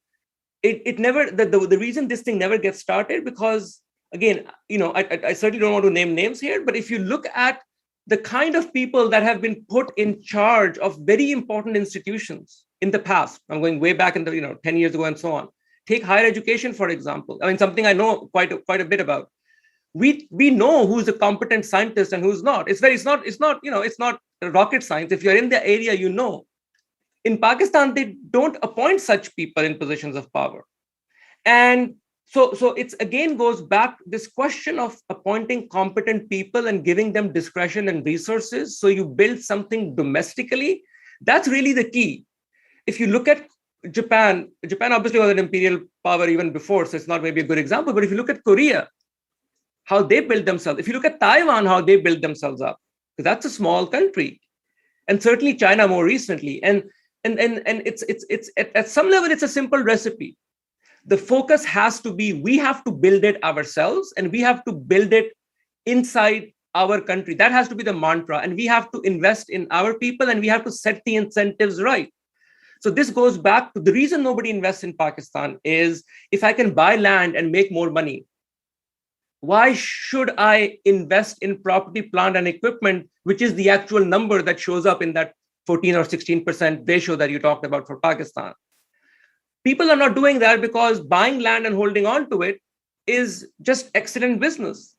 it never, the reason this thing never gets started, because again, I certainly don't want to name names here, but if you look at the kind of people that have been put in charge of very important institutions in the past, I'm going way back in the 10 years ago and so on. Take higher education, for example. I mean, something I know quite a bit about. We know who's a competent scientist and who's not. It's not rocket science. If you're in the area, you know. In Pakistan, they don't appoint such people in positions of power. And so it's again goes back this question of appointing competent people and giving them discretion and resources. So you build something domestically. That's really the key. If you look at Japan obviously was an imperial power even before, so it's not maybe a good example. But if you look at Korea, how they build themselves. If you look at Taiwan, how they build themselves up, because that's a small country, and certainly China more recently. And it's at some level, it's a simple recipe. The focus has to be, we have to build it ourselves and we have to build it inside our country. That has to be the mantra. And we have to invest in our people and we have to set the incentives right. So this goes back to the reason nobody invests in Pakistan is if I can buy land and make more money, why should I invest in property, plant, and equipment, which is the actual number that shows up in that 14 or 16% ratio that you talked about for Pakistan? People are not doing that because buying land and holding on to it is just excellent business.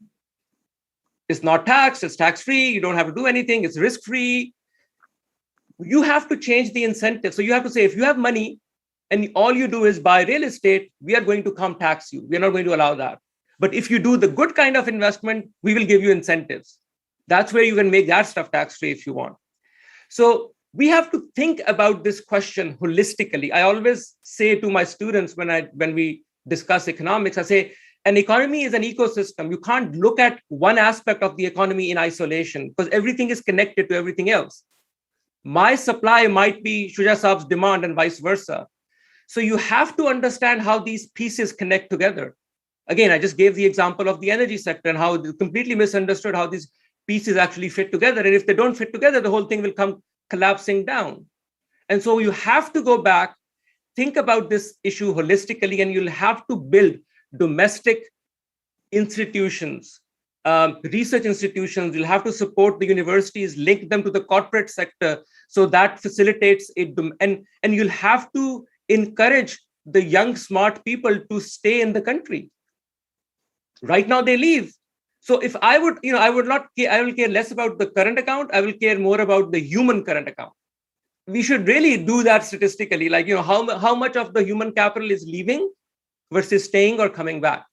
It's not taxed, it's tax-free, you don't have to do anything, it's risk-free. You have to change the incentive. So you have to say, if you have money and all you do is buy real estate, we are going to come tax you. We are not going to allow that. But if you do the good kind of investment, we will give you incentives. That's where you can make that stuff tax-free if you want. So we have to think about this question holistically. I always say to my students when we discuss economics, I say, an economy is an ecosystem. You can't look at one aspect of the economy in isolation because everything is connected to everything else. My supply might be Shuja Saab's demand and vice versa. So you have to understand how these pieces connect together. Again, I just gave the example of the energy sector and how they completely misunderstood how these pieces actually fit together. And if they don't fit together, the whole thing will come collapsing down. And so you have to go back, think about this issue holistically, and you'll have to build domestic institutions, research institutions. You'll have to support the universities, link them to the corporate sector. So that facilitates it. And you'll have to encourage the young, smart people to stay in the country. Right now they leave. So if I would, I will care less about the current account. I will care more about the human current account. We should really do that statistically, like, how much of the human capital is leaving versus staying or coming back.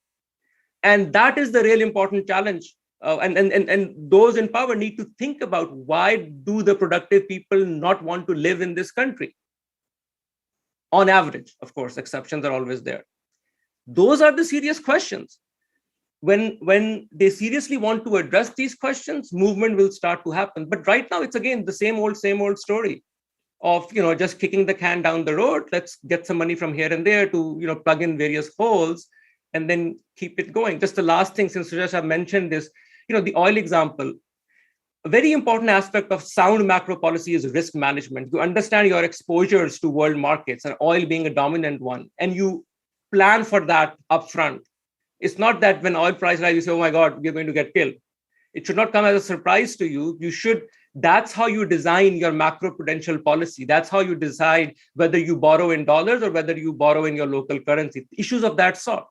And that is the real important challenge. And those in power need to think about, why do the productive people not want to live in this country? On average, of course, exceptions are always there. Those are the serious questions. When they seriously want to address these questions, movement will start to happen. But right now, it's again the same old story of just kicking the can down the road. Let's get some money from here and there to plug in various holes and then keep it going. Just the last thing, since Shuja mentioned this, the oil example. A very important aspect of sound macro policy is risk management. You understand your exposures to world markets, and oil being a dominant one, and you plan for that upfront. It's not that when oil price rises, you say, oh my God, we're going to get killed. It should not come as a surprise to you. That's how you design your macroprudential policy. That's how you decide whether you borrow in dollars or whether you borrow in your local currency, issues of that sort.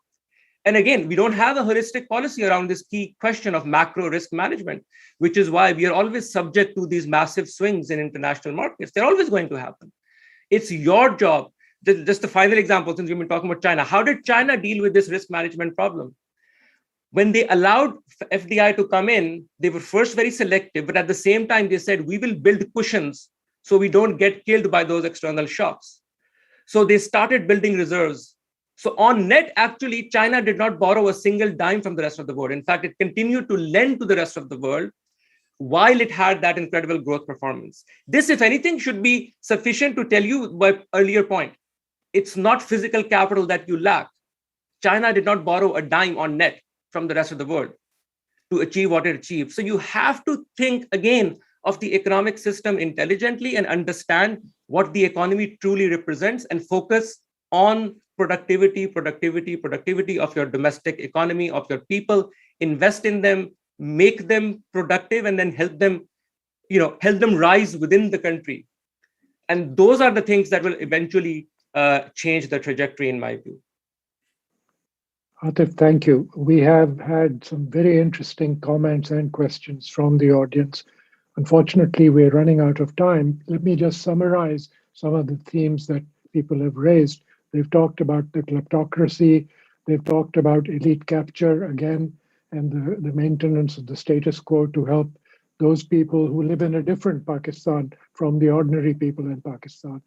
And again, we don't have a holistic policy around this key question of macro risk management, which is why we are always subject to these massive swings in international markets. They're always going to happen. It's your job. Just the final example, since we've been talking about China, how did China deal with this risk management problem? When they allowed FDI to come in, they were first very selective, but at the same time, they said, we will build cushions so we don't get killed by those external shocks. So they started building reserves. So on net, actually, China did not borrow a single dime from the rest of the world. In fact, it continued to lend to the rest of the world while it had that incredible growth performance. This, if anything, should be sufficient to tell you my earlier point. It's not physical capital that you lack. China did not borrow a dime on net from the rest of the world to achieve what it achieved. So you have to think again of the economic system intelligently and understand what the economy truly represents and focus on productivity of your domestic economy, of your people, invest in them, make them productive, and then help them rise within the country. And those are the things that will eventually change the trajectory, in my view. Atif, thank you. We have had some very interesting comments and questions from the audience. Unfortunately, we're running out of time. Let me just summarize some of the themes that people have raised. They've talked about the kleptocracy. They've talked about elite capture again, and the maintenance of the status quo to help those people who live in a different Pakistan from the ordinary people in Pakistan.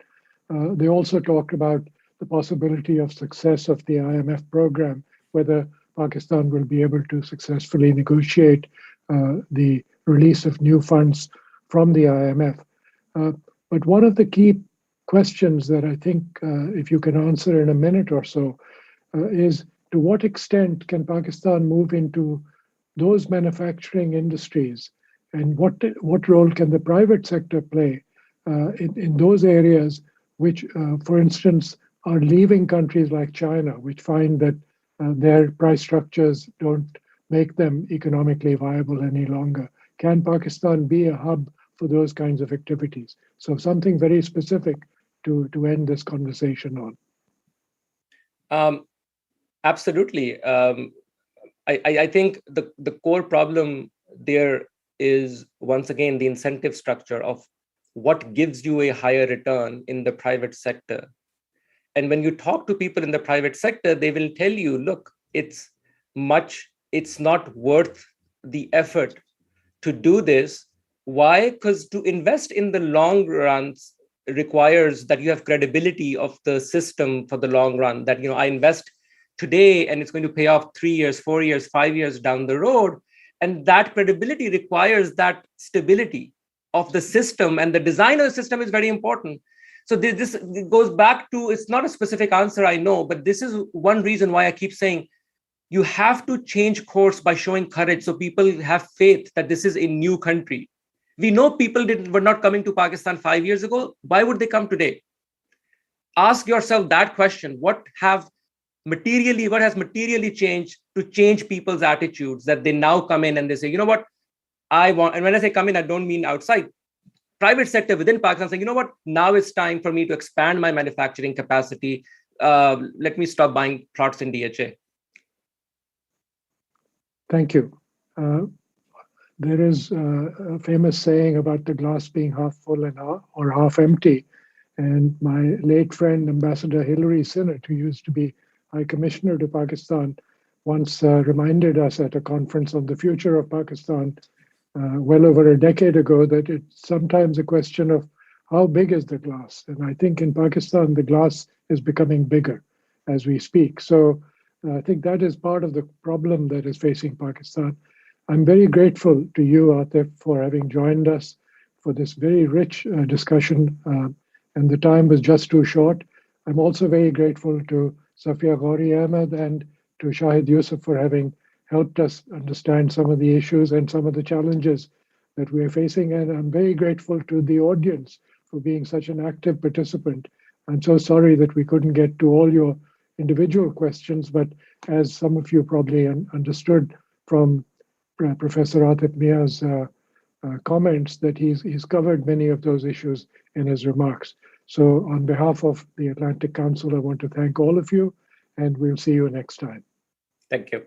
They also talked about the possibility of success of the IMF program, whether Pakistan will be able to successfully negotiate the release of new funds from the IMF. But one of the key questions that I think if you can answer in a minute or so is, to what extent can Pakistan move into those manufacturing industries, and what role can the private sector play in those areas which, for instance, are leaving countries like China, which find that their price structures don't make them economically viable any longer? Can Pakistan be a hub for those kinds of activities? So something very specific to end this conversation on. Absolutely. I think the core problem there is, once again, the incentive structure of what gives you a higher return in the private sector. And when you talk to people in the private sector, they will tell you, look, it's not worth the effort to do this. Why? Because to invest in the long run requires that you have credibility of the system for the long run, that, I invest today and it's going to pay off 3 years, 4 years, 5 years down the road. And that credibility requires that stability of the system, and the design of the system is very important. So this goes back to, it's not a specific answer, I know, but this is one reason why I keep saying you have to change course by showing courage so people have faith that this is a new country. We know people were not coming to Pakistan 5 years ago. Why would they come today? Ask yourself that question. What has materially changed to change people's attitudes, that they now come in and they say, you know what, I want, and when I say come in, I don't mean outside. Private sector within Pakistan saying, you know what, now it's time for me to expand my manufacturing capacity. Let me stop buying plots in DHA. Thank you. There is a famous saying about the glass being half full or half empty. And my late friend, Ambassador Hilary Sinnott, who used to be High Commissioner to Pakistan, once reminded us at a conference on the future of Pakistan well over a decade ago that it's sometimes a question of how big is the glass. And I think in Pakistan, the glass is becoming bigger as we speak. So I think that is part of the problem that is facing Pakistan. I'm very grateful to you, Atif, for having joined us for this very rich discussion, and the time was just too short. I'm also very grateful to Safia Ghori-Ahmad and to Shahid Yusuf for having helped us understand some of the issues and some of the challenges that we're facing. And I'm very grateful to the audience for being such an active participant. I'm so sorry that we couldn't get to all your individual questions, but as some of you probably understood from Professor Atif Mian's comments, that he's covered many of those issues in his remarks. So on behalf of the Atlantic Council, I want to thank all of you, and we'll see you next time. Thank you.